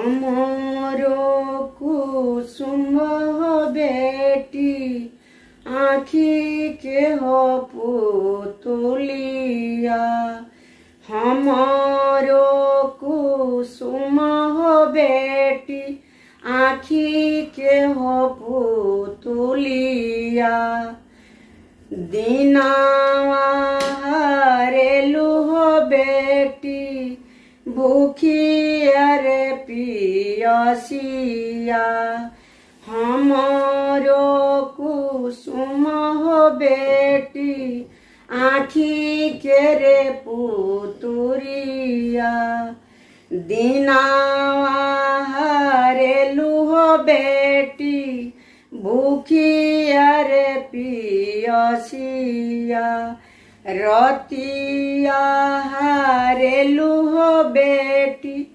हमरो कुसुम बेटी आँखी के हो पुतुलिया। हमरो कुसुम बेटी आँखी के हो पुतुलिया। दीनावा हरेलू हो बेटी भूखी अरे पियसिया। हमरो कुसुम हो बेटी आँखी के रे पुतुरिया। दीनावा हरेलू हो बेटी भूखी अरे पियसिया। रतिया हरेलू हो बेटी